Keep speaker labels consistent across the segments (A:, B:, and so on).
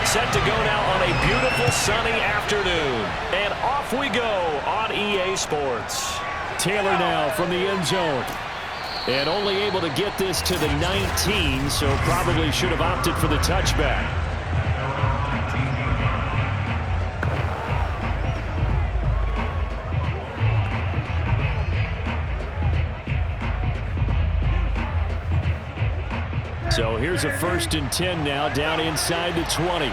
A: Set to go now on a beautiful sunny afternoon. And off we go on EA Sports.
B: Taylor now from the end zone. And only able to get this to the 19, so probably should have opted for the touchback. So here's a 1st and 10 now, down inside the 20.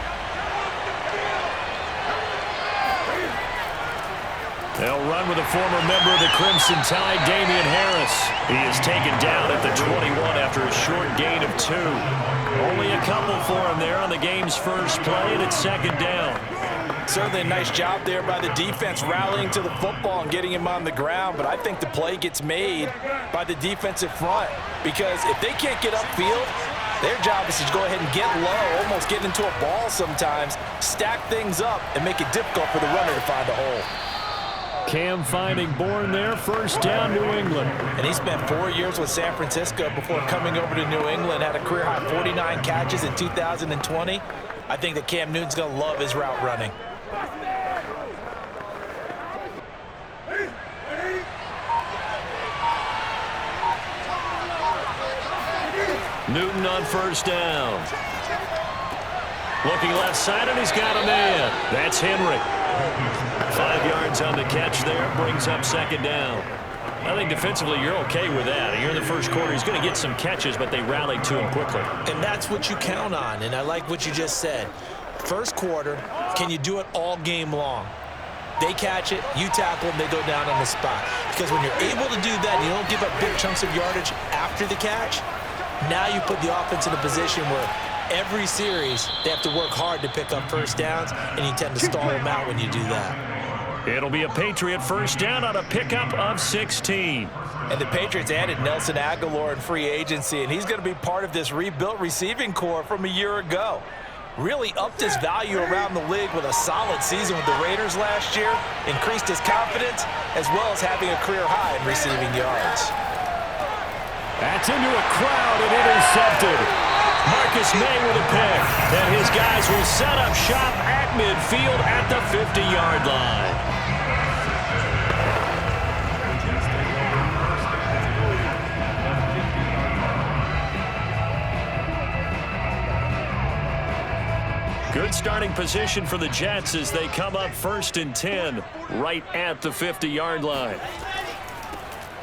A: They'll run with a former member of the Crimson Tide, Damian Harris. He is taken down at the 21 after a short gain of 2. Only a couple for him there on the game's first play, and it's 2nd down.
C: Certainly a nice job there by the defense rallying to the football and getting him on the ground, but I think the play gets made by the defensive front because if they can't get upfield, their job is to go ahead and get low, almost get into a ball sometimes, stack things up, and make it difficult for the runner to find a hole.
B: Cam finding Bourne there, 1st down, New England.
C: And he spent 4 years with San Francisco before coming over to New England, had a career-high 49 catches in 2020. I think that Cam Newton's going to love his route running.
A: Newton on 1st down. Looking left side, and he's got a man. That's Henry. 5 yards on the catch there, brings up 2nd down. I think defensively you're okay with that. Here in the first quarter, he's going to get some catches, but they rallied to him quickly.
C: And that's what you count on, and I like what you just said. First quarter, can you do it all game long? They catch it, you tackle them, they go down on the spot. Because when you're able to do that, and you don't give up big chunks of yardage after the catch, now you put the offense in a position where every series they have to work hard to pick up 1st downs, and you tend to stall them out when you do that.
A: It'll be a Patriot 1st down on a pickup of 16.
C: And the Patriots added Nelson Aguilar in free agency, and he's going to be part of this rebuilt receiving corps from a year ago. Really upped his value around the league with a solid season with the Raiders last year, increased his confidence, as well as having a career high in receiving yards.
B: That's into a crowd and intercepted.
A: Marcus May with a pick, and his guys will set up shop at midfield at the 50-yard line. Good starting position for the Jets as they come up 1st and 10 right at the 50-yard line.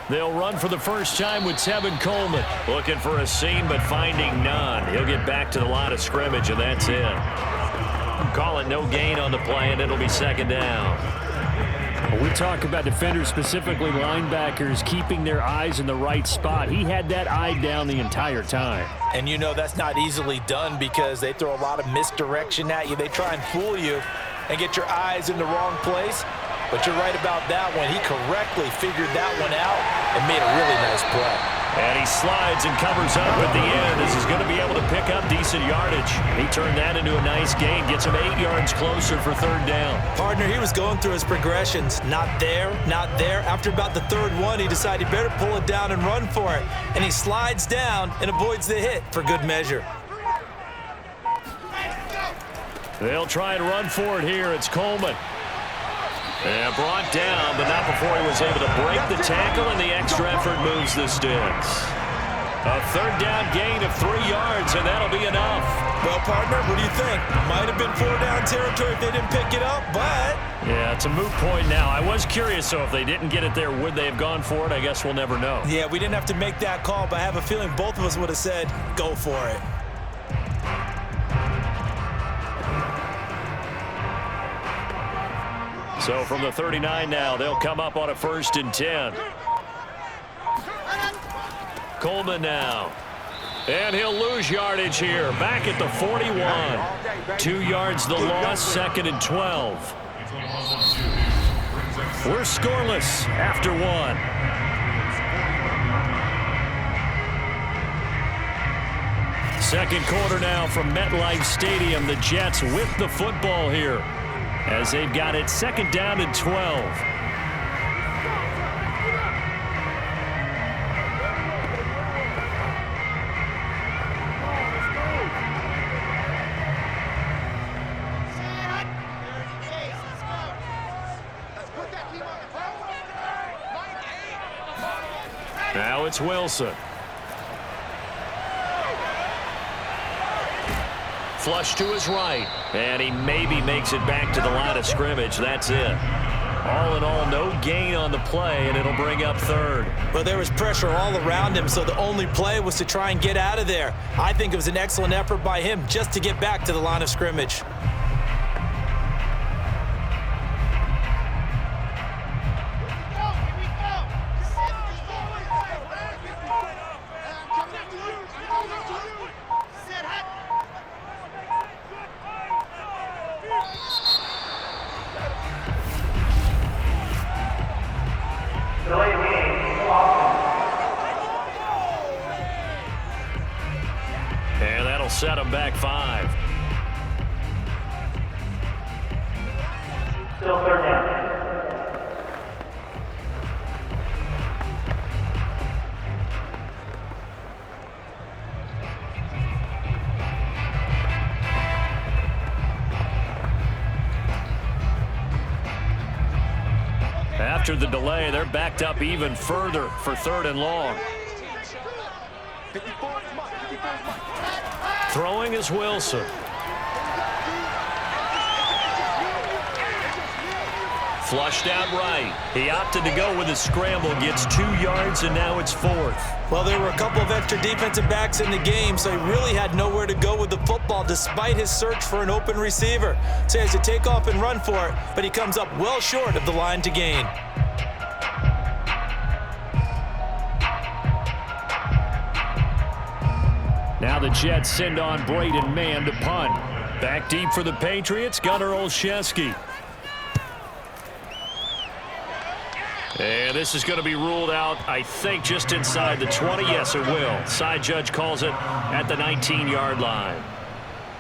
A: They'll run for the first time with Tevin Coleman. Looking for a seam, but finding none. He'll get back to the line of scrimmage, and that's it. Call it no gain on the play, and it'll be 2nd down.
B: We talk about defenders, specifically linebackers, keeping their eyes in the right spot. He had that eye down the entire time.
C: And you know that's not easily done because they throw a lot of misdirection at you. They try and fool you and get your eyes in the wrong place. But you're right about that one. He correctly figured that one out and made a really nice play.
A: And he slides and covers up at the end as he's going to be able to pick up decent yardage. He turned that into a nice gain, gets him 8 yards closer for 3rd down.
C: Partner, he was going through his progressions. Not there, not there. After about the 3rd one, he decided he better pull it down and run for it. And he slides down and avoids the hit for good measure.
A: They'll try and run for it here. It's Coleman. And brought down, but not before he was able to break the tackle, and the extra effort moves the sticks. A 3rd down gain of 3 yards, and that'll be enough.
C: Well, partner, what do you think? Might have been 4 down territory if they didn't pick it up, but...
A: Yeah, it's a moot point now. I was curious, so if they didn't get it there, would they have gone for it? I guess we'll never know.
C: Yeah, we didn't have to make that call, but I have a feeling both of us would have said, go for it.
A: So from the 39 now, they'll come up on a 1st and 10. Coleman now. And he'll lose yardage here. Back at the 41. 2 yards the loss, 2nd and 12. We're scoreless after 1. Second quarter now from MetLife Stadium. The Jets with the football here as they've got it 2nd down and 12. Now it's Wilson. Flush to his right. And he maybe makes it back to the line of scrimmage. That's it. All in all, no gain on the play, and it'll bring up third.
C: Well, there was pressure all around him, so the only play was to try and get out of there. I think it was an excellent effort by him just to get back to the line of scrimmage.
A: And that'll set him back 5.
D: Still third down.
A: After the delay, they're backed up even further for 3rd and long. Throwing is Wilson. Flushed out right. He opted to go with a scramble, gets 2 yards, and now it's 4th.
C: Well, there were a couple of extra defensive backs in the game, so he really had nowhere to go with the football despite his search for an open receiver. So he has to take off and run for it, but he comes up well short of the line to gain.
B: Now the Jets send on Braden Mann to punt.
A: Back deep for the Patriots, Gunnar Olszewski. And this is going to be ruled out, I think, just inside the 20. Yes, it will. Side judge calls it at the 19-yard line.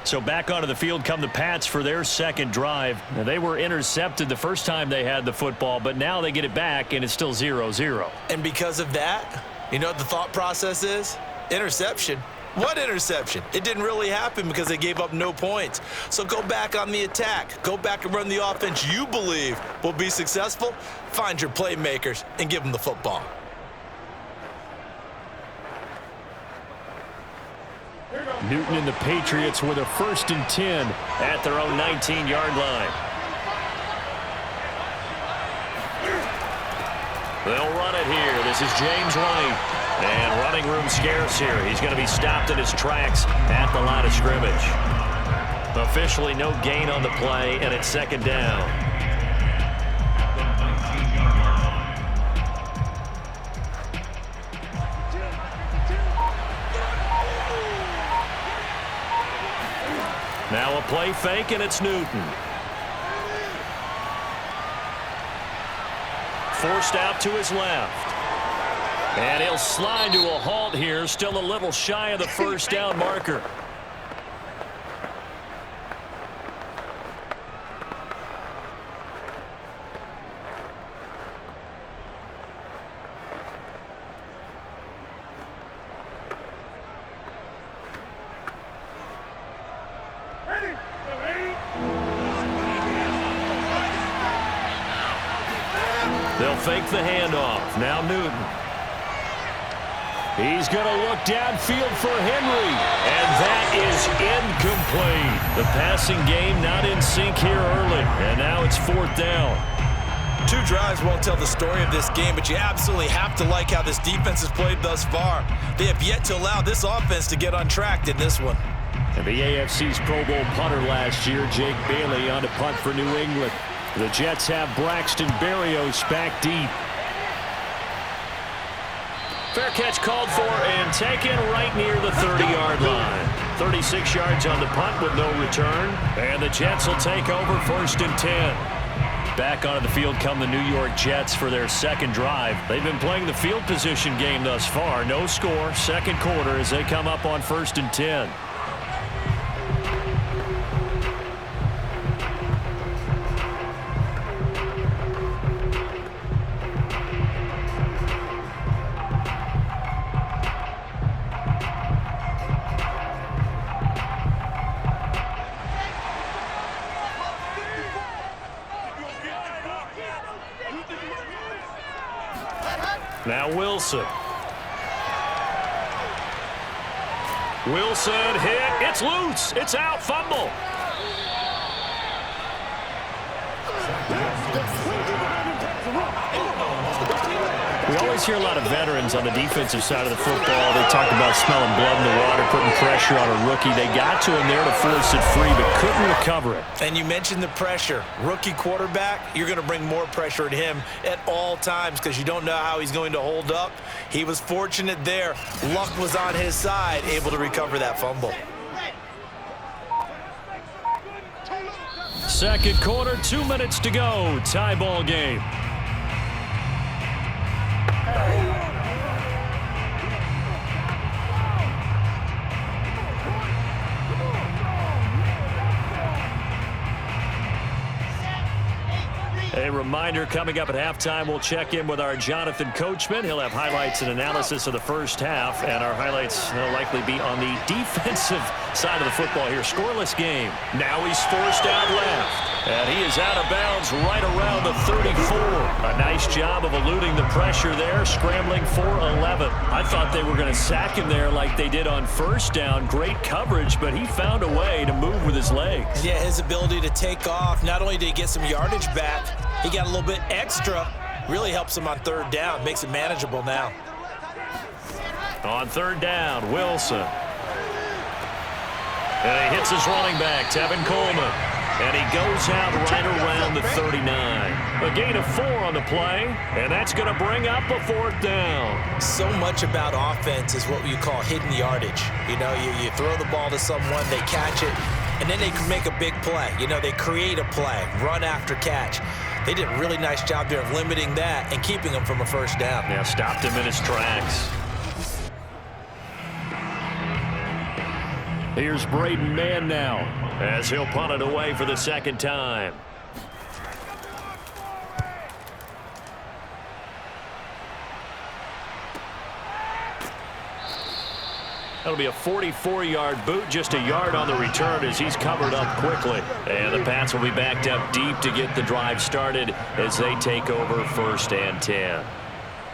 A: So back onto the field come the Pats for their second drive. Now, they were intercepted the first time they had the football, but now they get it back, and it's still 0-0.
C: And because of that, you know what the thought process is? Interception. What interception? It didn't really happen because they gave up no points. So go back on the attack. Go back and run the offense you believe will be successful. Find your playmakers and give them the football.
A: Newton and the Patriots with a 1st and 10 at their own 19-yard line. They'll run it here. This is James White. And running room scarce here. He's going to be stopped in his tracks at the line of scrimmage. Officially no gain on the play, and it's 2nd down. Now a play fake, and it's Newton. Forced out to his left. And he'll slide to a halt here, still a little shy of the 1st down marker. They'll fake the handoff. Now Newton. He's going to look downfield for Henry, and that is incomplete. The passing game not in sync here early, and now it's 4th down.
C: 2 drives won't tell the story of this game, but you absolutely have to like how this defense has played thus far. They have yet to allow this offense to get untracked in this one.
B: And the AFC's Pro Bowl punter last year, Jake Bailey, on to punt for New England. The Jets have Braxton Berrios back deep.
A: Fair catch called for and taken right near the 30-yard line. 36 yards on the punt with no return. And the Jets will take over 1st and 10. Back onto the field come the New York Jets for their second drive. They've been playing the field position game thus far. No score, 2nd quarter as they come up on 1st and 10. Now Wilson. Wilson hit. It's loose. It's out. Fumble. We always hear a lot of veterans on the defensive side of the football. They talk about smelling blood in the water, putting pressure on a rookie. They got to him there to force it free, but couldn't recover it.
C: And you mentioned the pressure. Rookie quarterback, you're going to bring more pressure at him at all times because you don't know how he's going to hold up. He was fortunate there. Luck was on his side, able to recover that fumble.
A: Second quarter, 2 minutes to go. Tie ball game. A reminder, coming up at halftime, we'll check in with our Jonathan Coachman. He'll have highlights and analysis of the first half, and our highlights will likely be on the defensive side of the football here. Scoreless game. Now he's forced out left, and he is out of bounds right around the 34. A nice job of eluding the pressure there, scrambling for 11. I thought they were going to sack him there like they did on first down. Great coverage, but he found a way to move with his legs.
C: Yeah, his ability to take off, not only did he get some yardage back, he got a little bit extra. Really helps him on third down. Makes it manageable now.
A: On third down, Wilson. And he hits his running back, Tevin Coleman. And he goes out right around the 39. A gain of 4 on the play, and that's going to bring up a fourth down.
C: So much about offense is what you call hidden yardage. You know, you throw the ball to someone, they catch it, and then they can make a big play. You know, they create a play, run after catch. They did a really nice job there of limiting that and keeping him from a first down.
A: Yeah, stopped him in his tracks. Here's Braden Mann now as he'll punt it away for the second time. That'll be a 44-yard boot, just a yard on the return as he's covered up quickly. And the Pats will be backed up deep to get the drive started as they take over 1st and 10.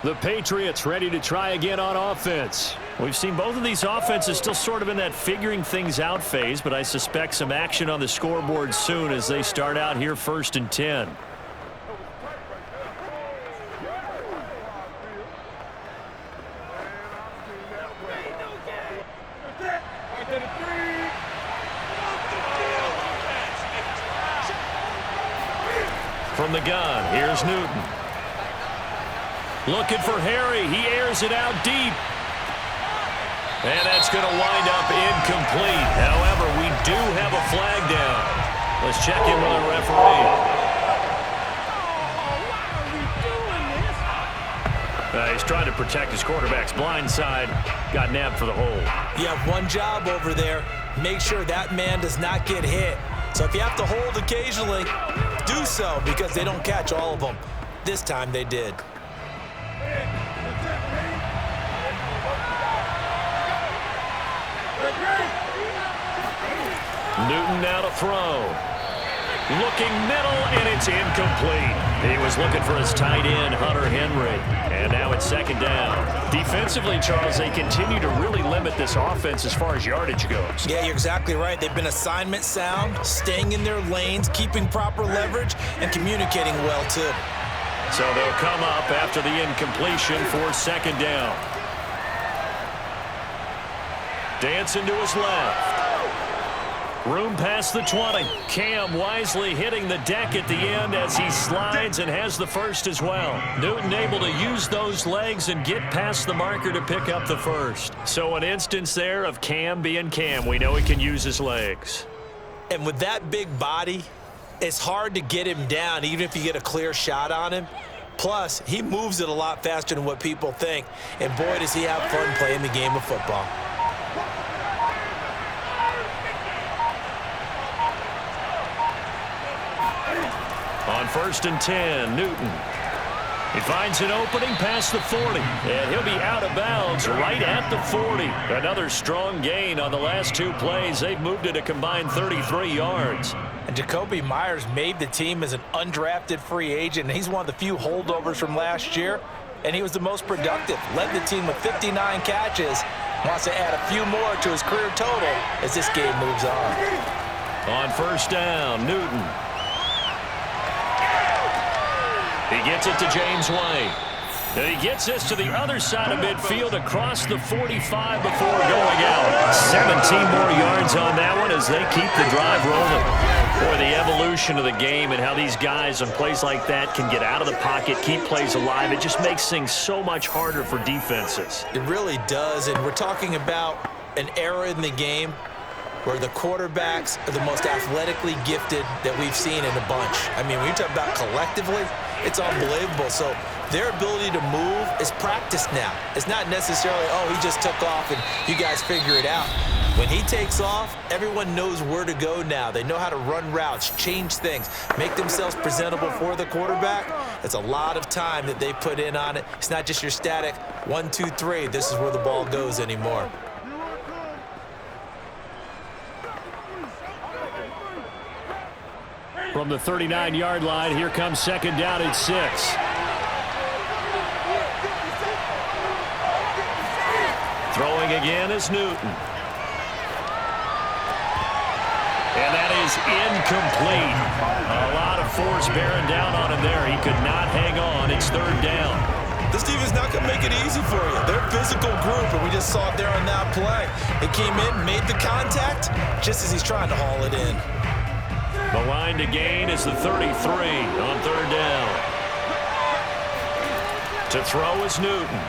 A: The Patriots ready to try again on offense. We've seen both of these offenses still sort of in that figuring things out phase, but I suspect some action on the scoreboard soon as they start out here 1st and 10. From the gun, here's Newton. Looking for Harry. He airs it out deep. And that's going to wind up incomplete. However, we do have a flag down. Let's check in with our referee. He's trying to protect his quarterback's blind side. Got nabbed for the hold.
C: You have one job over there. Make sure that man does not get hit. So if you have to hold occasionally, do so because they don't catch all of them. This time they did.
A: Newton now to throw. Looking middle, and it's incomplete. He was looking for his tight end, Hunter Henry. And now it's second down. Defensively, Charles, they continue to really limit this offense as far as yardage goes.
C: Yeah, you're exactly right. They've been assignment sound, staying in their lanes, keeping proper leverage, and communicating well, too.
A: So they'll come up after the incompletion for second down. Dancing to his left. Room past the 20. Cam wisely hitting the deck at the end as he slides and has the first as well. Newton able to use those legs and get past the marker to pick up the first. So an instance there of Cam being Cam. We know he can use his legs.
C: And with that big body, it's hard to get him down even if you get a clear shot on him. Plus, he moves it a lot faster than what people think. And boy, does he have fun playing the game of football.
A: On 1st and 10, Newton. He finds an opening past the 40, and he'll be out of bounds right at the 40. Another strong gain on the last 2 plays. They've moved it a combined 33 yards.
C: And Jacoby Myers made the team as an undrafted free agent. He's one of the few holdovers from last year, and he was the most productive. Led the team with 59 catches. Wants to add a few more to his career total as this game moves on.
A: On first down, Newton. He gets it to James White. And he gets this to the other side of midfield across the 45 before going out. 17 more yards on that one as they keep the drive rolling. Boy, the evolution of the game and how these guys on plays like that can get out of the pocket, keep plays alive, it just makes things so much harder for defenses.
C: It really does, and we're talking about an era in the game where the quarterbacks are the most athletically gifted that we've seen in a bunch. I mean, when you talk about collectively, it's unbelievable. So their ability to move is practiced now. It's not necessarily, oh, he just took off and you guys figure it out. When he takes off, everyone knows where to go now. They know how to run routes, change things, make themselves presentable for the quarterback. It's a lot of time that they put in on it. It's not just your static 1, 2, 3. This is where the ball goes anymore.
B: From the 39-yard line, here comes second down at 6.
A: Throwing again is Newton. And that is incomplete. A lot of force bearing down on him there. He could not hang on. It's third down.
C: This defense is not going to make it easy for you. They're a physical group, and we just saw it there on that play. They came in, made the contact, just as he's trying to haul it in.
A: The line to gain is the 33 on third down. To throw is Newton.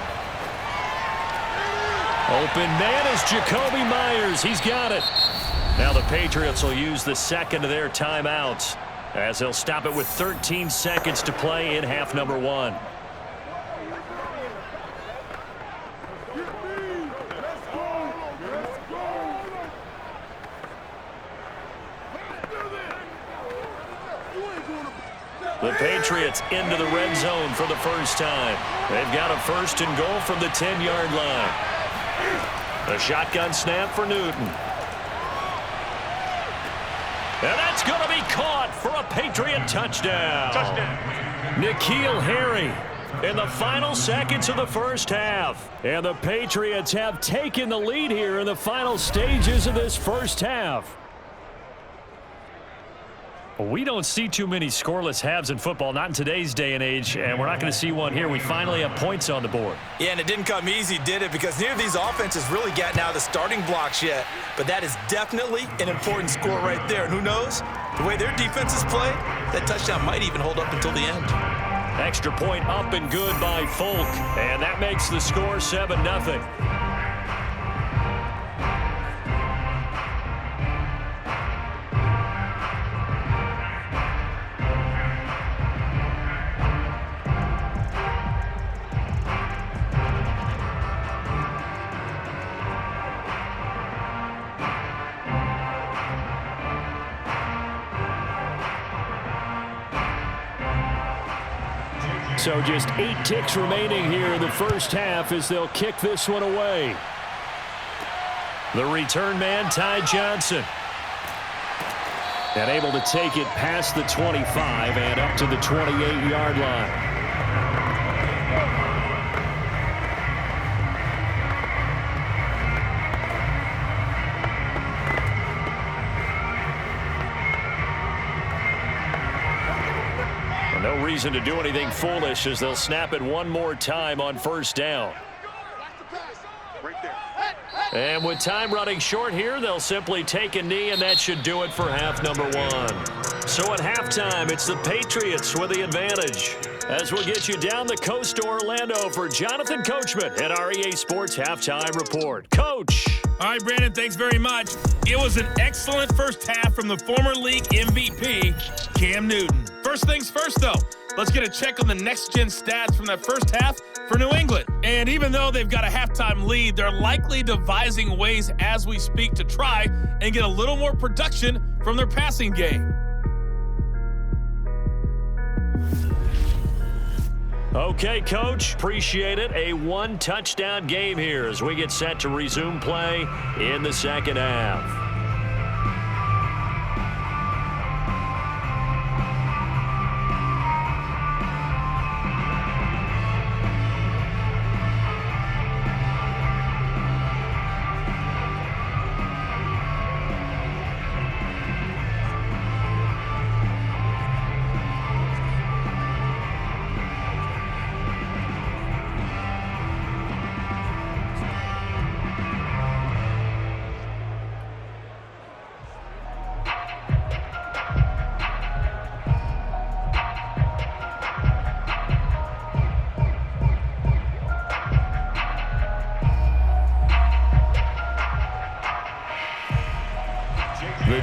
A: Open man is Jacoby Myers. He's got it. Now the Patriots will use the second of their timeouts as they'll stop it with 13 seconds to play in half number 1. The Patriots into the red zone for the first time. They've got a first and goal from the 10-yard line. A shotgun snap for Newton. And that's going to be caught for a Patriot touchdown. N'Keal Harry in the final seconds of the first half. And the Patriots have taken the lead here in the final stages of this first half. We don't see too many scoreless halves in football, not in today's day and age, and we're not going to see one here. We finally have points on the board.
C: Yeah, and it didn't come easy, did it? Because neither of these offenses really gotten out of the starting blocks yet. But that is definitely an important score right there. And who knows? The way their defenses play, that touchdown might even hold up until the end.
A: Extra point up and good by Folk, and that makes the score 7-0.
B: So just 8 ticks remaining here in the first half as they'll kick this one away.
A: The return man, Ty Johnson.
B: And able to take it past the 25 and up to the 28-yard line.
A: No reason to do anything foolish as they'll snap it one more time on first down. And with time running short here, they'll simply take a knee, and that should do it for half number 1. So at halftime, it's the Patriots with the advantage. As we'll get you down the coast to Orlando for Jonathan Coachman at our EA Sports Halftime Report. Coach.
D: All right, Brandon, thanks very much. It was an excellent first half from the former league MVP, Cam Newton. First things first, though, let's get a check on the next-gen stats from that first half for New England. And even though they've got a halftime lead, they're likely devising ways as we speak to try and get a little more production from their passing game.
A: Okay, Coach, appreciate it. A one-touchdown game here as we get set to resume play in the second half.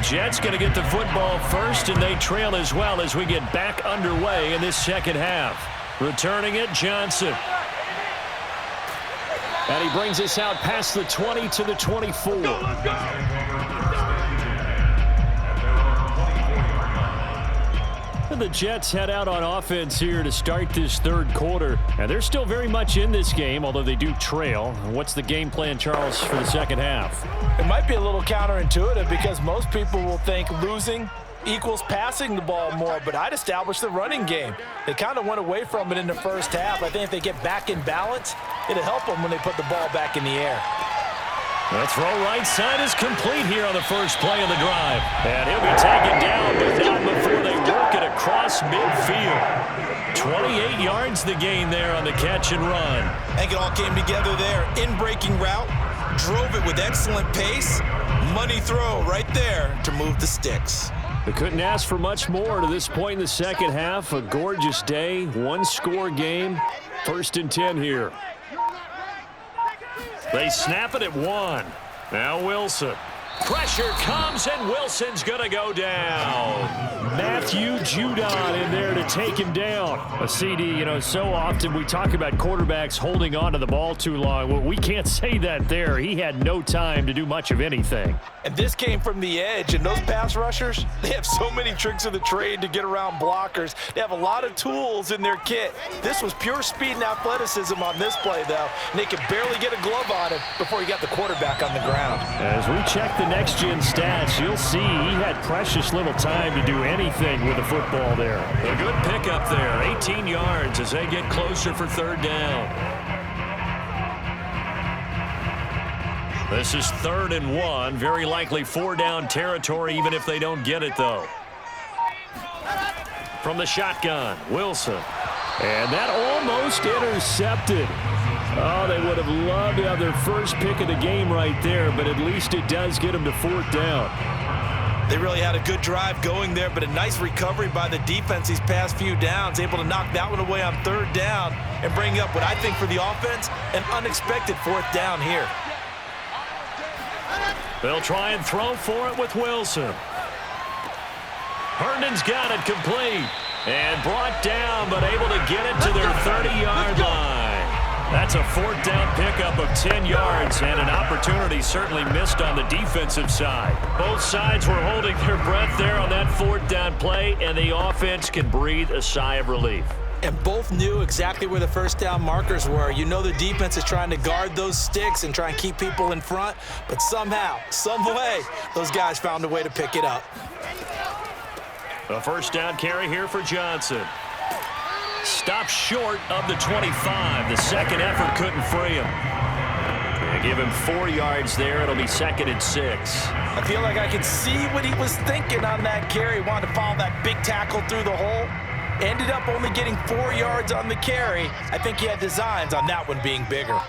A: Jets going to get the football first, and they trail as well as we get back underway in this second half. Returning it, Johnson.
B: And he brings us out past the 20 to the 24. And the Jets head out on offense here to start this third quarter. And they're still very much in this game, although they do trail. What's the game plan, Charles, for the second half?
C: It might be a little counterintuitive because most people will think losing equals passing the ball more, but I'd establish the running game. They kind of went away from it in the first half. I think if they get back in balance, it'll help them when they put the ball back in the air.
A: The throw right side is complete here on the first play of the drive. And he'll be taken down, but not before they work it across midfield. 28 yards the gain there on the catch and run.
C: I think it all came together there. In-breaking route, drove it with excellent pace. Money throw right there to move the sticks.
B: They couldn't ask for much more to this point in the second half. A gorgeous day, one-score game. 1st and 10 here.
A: They snap it at 1. Now Wilson. Pressure comes, and Wilson's going to go down.
B: Matthew Judon in there to take him down. A CD, so often we talk about quarterbacks holding on to the ball too long. Well, we can't say that there. He had no time to do much of anything.
C: And this came from the edge, and those pass rushers, they have so many tricks of the trade to get around blockers. They have a lot of tools in their kit. This was pure speed and athleticism on this play, though, and they could barely get a glove on him before he got the quarterback on the ground.
B: As we check the next-gen stats, you'll see he had precious little time to do anything with the football there.
A: A good pickup there, 18 yards as they get closer for 3rd down. This is 3rd and 1. Very likely 4-down territory, even if they don't get it, though. From the shotgun, Wilson.
B: And that almost intercepted. Oh, they would have loved to have their first pick of the game right there, but at least it does get them to 4th down.
C: They really had a good drive going there, but a nice recovery by the defense these past few downs, able to knock that one away on 3rd down and bring up what I think for the offense, an unexpected 4th down here.
A: They'll try and throw for it with Wilson. Herndon's got it complete and brought down, but able to get it to their 30-yard line. That's a 4th down pickup of 10 yards and an opportunity certainly missed on the defensive side. Both sides were holding their breath there on that 4th down play, and the offense can breathe a sigh of relief.
C: And both knew exactly where the 1st down markers were. The defense is trying to guard those sticks and try and keep people in front, but somehow, some way, those guys found a way to pick it up.
A: A 1st down carry here for Johnson. Stopped short of the 25. The second effort couldn't free him. They give him 4 yards there. It'll be 2nd and 6.
C: I feel like I could see what he was thinking on that carry. Wanted to follow that big tackle through the hole. Ended up only getting 4 yards on the carry. I think he had designs on that one being bigger.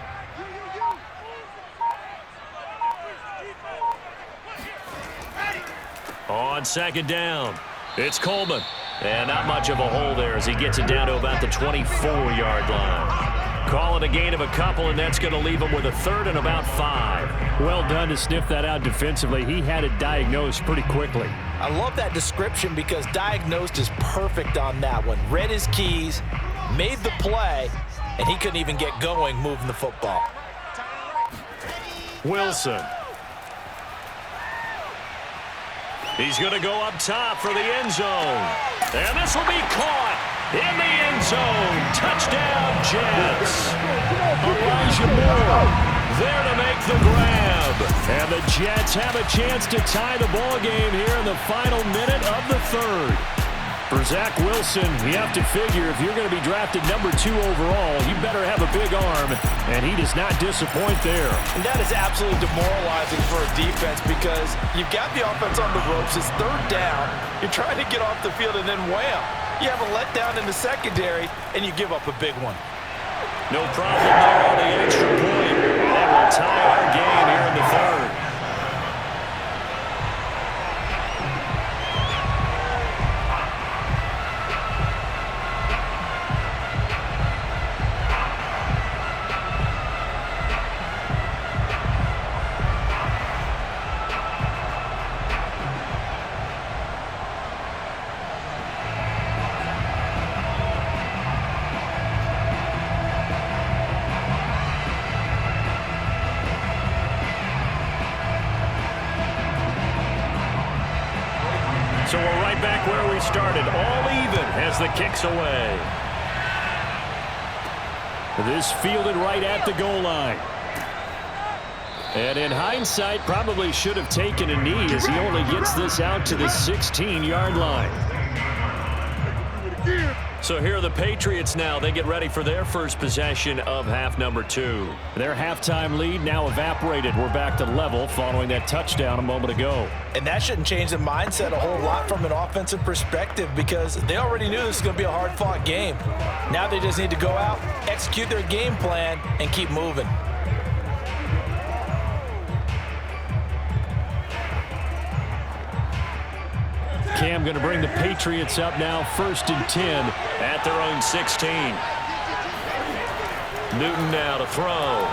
A: On 2nd down, it's Coleman. And not much of a hole there as he gets it down to about the 24-yard line. Call it a gain of a couple, and that's going to leave him with a 3rd and about 5.
B: Well done to sniff that out defensively. He had it diagnosed pretty quickly.
C: I love that description because diagnosed is perfect on that one. Read his keys, made the play, and he couldn't even get going moving the football.
A: Wilson. He's going to go up top for the end zone. And this will be caught in the end zone. Touchdown, Jets. Elijah Moore there to make the grab. And the Jets have a chance to tie the ball game here in the final minute of the 3rd. For Zach Wilson, you have to figure if you're going to be drafted number 2 overall, you better have a big arm, and he does not disappoint there.
C: And that is absolutely demoralizing for a defense because you've got the offense on the ropes. It's 3rd down. You're trying to get off the field, and then wham, you have a letdown in the secondary, and you give up a big one.
A: No problem there on the extra point. That will tie our game here in the 3rd. back where we started, all even as the kick's away.
B: This fielded right at the goal line. And in hindsight, probably should have taken a knee as he only gets this out to the 16-yard line.
A: So here are the Patriots now. They get ready for their first possession of half number 2.
B: Their halftime lead now evaporated. We're back to level following that touchdown a moment ago.
C: And that shouldn't change the mindset a whole lot from an offensive perspective because they already knew this was going to be a hard-fought game. Now they just need to go out, execute their game plan, and keep moving.
B: Cam going to bring the Patriots up now, 1st and 10
A: at their own 16. Newton now to throw.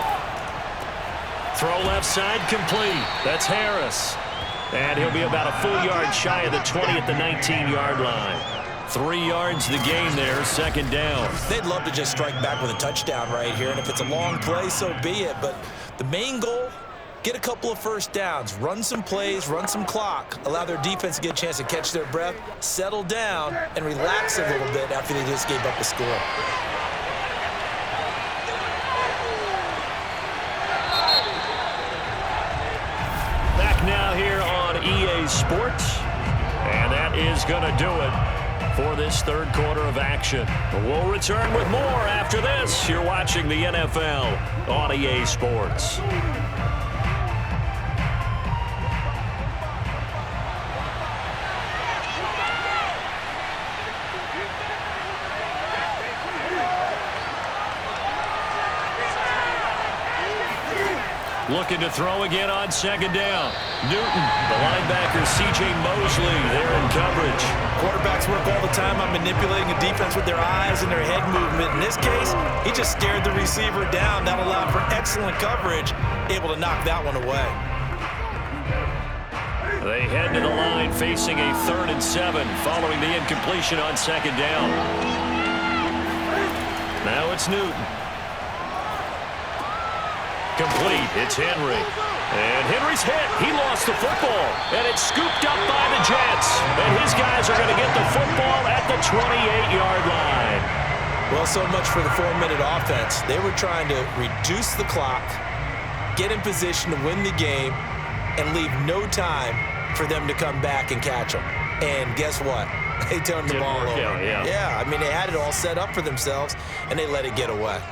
A: Throw left side complete. That's Harris. And he'll be about a full yard shy of the 20 at the 19-yard line. 3 yards the gain there, 2nd down.
C: They'd love to just strike back with a touchdown right here, and if it's a long play, so be it. But the main goal, get a couple of first downs, run some plays, run some clock, allow their defense to get a chance to catch their breath, settle down, and relax a little bit after they just gave up a score.
A: Back now here on EA Sports, and that is going to do it for this 3rd quarter of action. We'll return with more after this. You're watching the NFL on EA Sports. Looking to throw again on 2nd down. Newton, the linebacker, C.J. Mosley, there in coverage.
C: Quarterbacks work all the time on manipulating a defense with their eyes and their head movement. In this case, he just stared the receiver down. That allowed for excellent coverage, able to knock that one away.
A: They head to the line facing a 3rd and 7 following the incompletion on 2nd down. Now it's Newton. Complete. It's Henry. And Henry's hit. He lost the football. And it's scooped up by the Jets. And his guys are going to get the football at the 28-yard line.
C: Well, so much for the 4-minute offense. They were trying to reduce the clock, get in position to win the game, and leave no time for them to come back and catch them. And guess what? They turned the ball over. Yeah, I mean, they had it all set up for themselves, and they let it get away.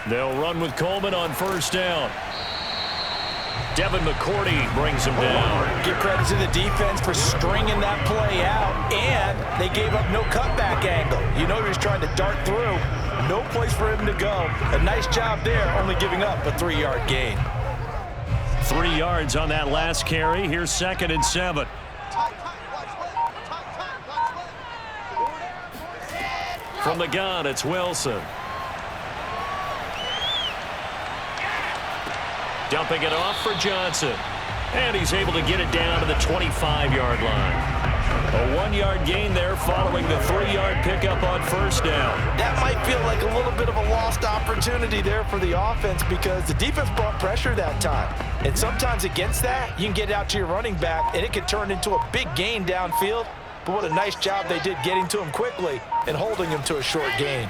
A: They'll run with Coleman on 1st down. Devin McCourty brings him down.
C: Give credit to the defense for stringing that play out, and they gave up no cutback angle. You know he was trying to dart through. No place for him to go. A nice job there, only giving up a 3-yard gain.
A: 3 yards on that last carry. Here's 2nd and 7. From the gun, it's Wilson. Dumping it off for Johnson. And he's able to get it down to the 25-yard line. A 1-yard gain there following the 3-yard pickup on 1st down.
C: That might feel like a little bit of a lost opportunity there for the offense because the defense brought pressure that time. And sometimes against that, you can get out to your running back, and it could turn into a big gain downfield. But what a nice job they did getting to him quickly and holding him to a short gain.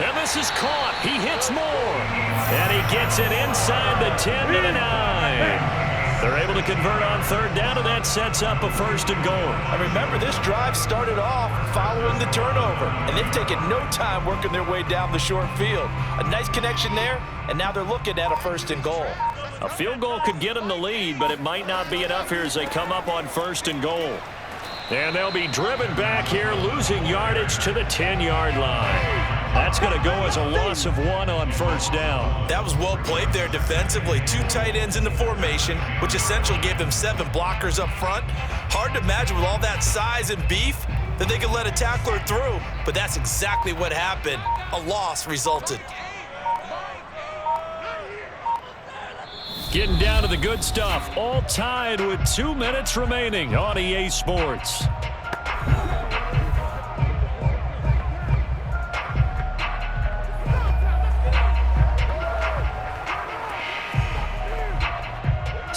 A: And this is caught. He hits more. And he gets it inside the 10 to the 9. They're able to convert on 3rd down, and that sets up a 1st and goal.
C: And remember, this drive started off following the turnover, and they've taken no time working their way down the short field. A nice connection there, and now they're looking at a 1st and goal.
A: A field goal could get them the lead, but it might not be enough here as they come up on 1st and goal. And they'll be driven back here, losing yardage to the 10-yard line. That's going to go as a loss of 1 on 1st down.
C: That was well played there defensively. 2 tight ends in the formation, which essentially gave them 7 blockers up front. Hard to imagine with all that size and beef that they could let a tackler through, but that's exactly what happened. A loss resulted.
A: Getting down to the good stuff, all tied with 2 minutes remaining on EA Sports.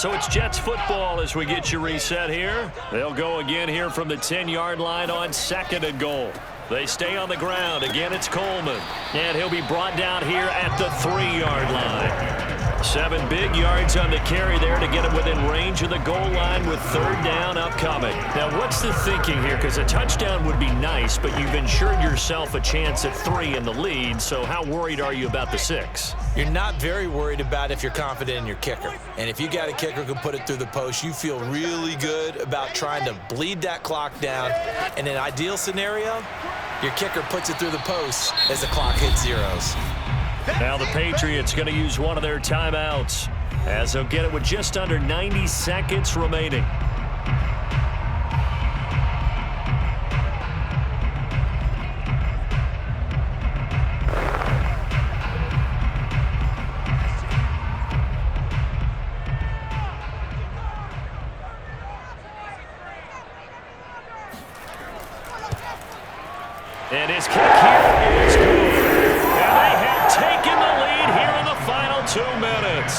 A: So it's Jets football as we get you reset here. They'll go again here from the 10-yard line on 2nd and goal. They stay on the ground. Again, it's Coleman. And he'll be brought down here at the 3-yard line. 7 big yards on the carry there to get him within range of the goal line with 3rd down upcoming.
B: Now, what's the thinking here? Because a touchdown would be nice, but you've ensured yourself a chance at 3 in the lead, so how worried are you about the 6?
C: You're not very worried about if you're confident in your kicker. And if you got a kicker who can put it through the post, you feel really good about trying to bleed that clock down. In an ideal scenario, your kicker puts it through the post as the clock hits zeros.
A: Now the Patriots going to use one of their timeouts as they'll get it with just under 90 seconds remaining. And his kick here is good. And they have taken the lead here in the final 2 minutes.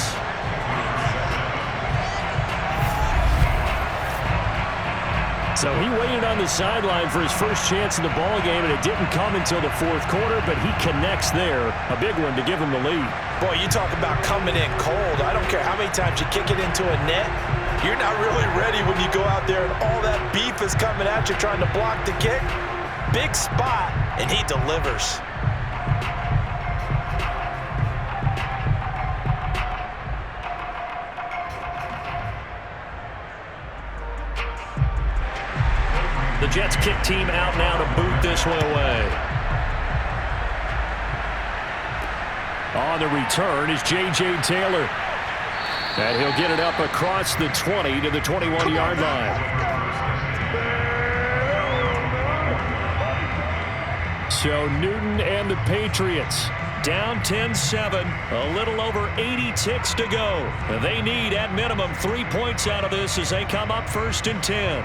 B: So he waited on the sideline for his first chance in the ball game, and it didn't come until the 4th quarter, but he connects there. A big one to give him the lead.
C: Boy, you talk about coming in cold. I don't care how many times you kick it into a net. You're not really ready when you go out there and all that beef is coming at you trying to block the kick. Big spot, and he delivers.
A: The Jets kick team out now to boot this one away.
B: On the return is J.J. Taylor. And he'll get it up across the 20 to the 21-yard line. So Newton and the Patriots
A: down 10-7, a little over 80 ticks to go. They need, at minimum, 3 points out of this as they come up 1st and 10.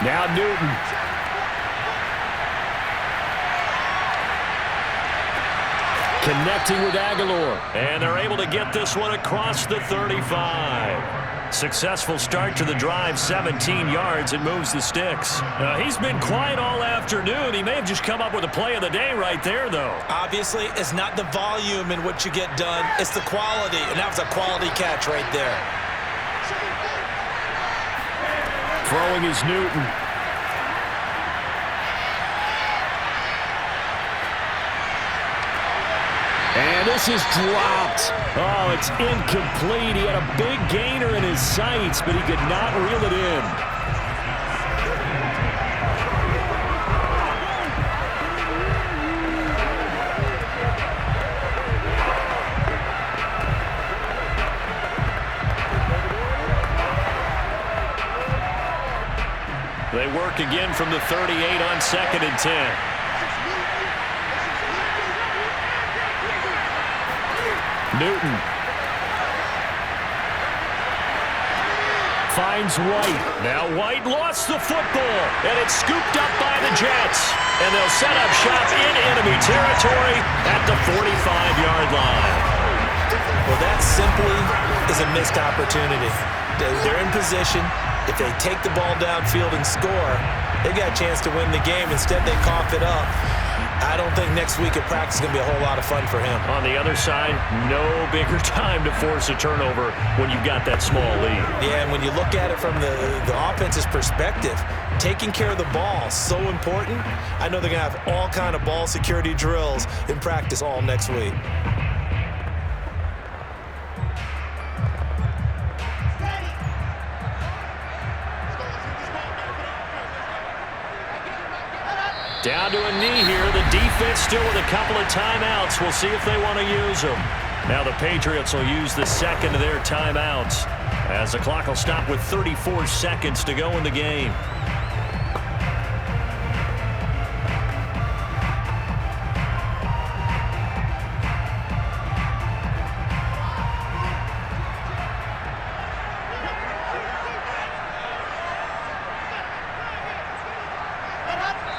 B: Now Newton. Connecting with Aguilar.
A: And they're able to get this one across the 35. Successful start to the drive, 17 yards. It moves the sticks. He's been quiet all afternoon. He may have just come up with a play of the day right there, though.
C: Obviously, it's not the volume in what you get done. It's the quality, and that was a quality catch right there.
B: Throwing is Newton. And this is dropped. Oh, it's incomplete. He had a big gainer in his sights, but he could not reel it in.
A: They work again from the 38 on 2nd and 10.
B: Newton finds White.
A: Now White lost the football, and it's scooped up by the Jets. And they'll set up shop in enemy territory at the 45-yard line.
C: Well, that simply is a missed opportunity. They're in position. If they take the ball downfield and score, they got a chance to win the game. Instead, they cough it up. I don't think next week at practice is going to be a whole lot of fun for him.
A: On the other side, no bigger time to force a turnover when you've got that small lead.
C: Yeah, and when you look at it from the offense's perspective, taking care of the ball is so important. I know they're going to have all kind of ball security drills in practice all next week.
A: Down to a knee here. The defense still with a couple of timeouts. We'll see if they want to use them. Now the Patriots will use the second of their timeouts as the clock will stop with 34 seconds to go in the game.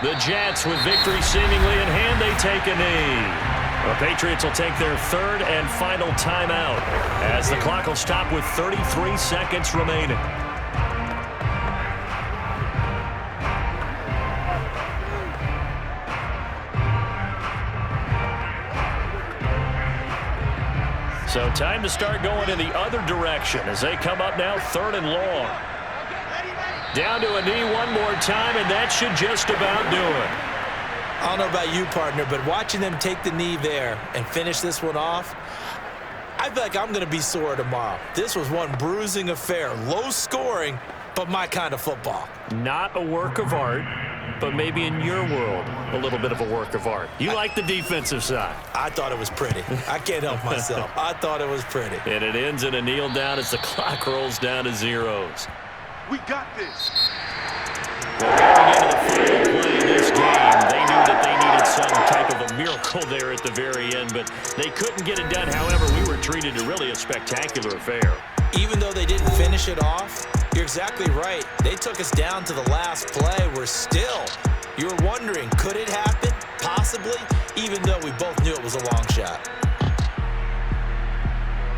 A: The Jets with victory seemingly in hand, they take a knee. The Patriots will take their third and final timeout as the clock will stop with 33 seconds remaining. So time to start going in the other direction as they come up now 3rd and long. Down to a knee one more time, and that should just about do it.
C: I don't know about you, partner, but watching them take the knee there and finish this one off, I feel like I'm going to be sore tomorrow. This was one bruising affair. Low scoring, but my kind of football.
A: Not a work of art, but maybe in your world, a little bit of a work of art. You like the defensive side.
C: I thought it was pretty. I can't help myself. I thought it was pretty.
A: And it ends in a kneel down as the clock rolls down to zeros.
E: We got this.
A: Well, going into the final play of this game, they knew that they needed some type of a miracle there at the very end, but they couldn't get it done. However, we were treated to really a spectacular affair.
C: Even though they didn't finish it off, you're exactly right. They took us down to the last play. We're still, you were wondering, could it happen? Possibly, even though we both knew it was a long shot.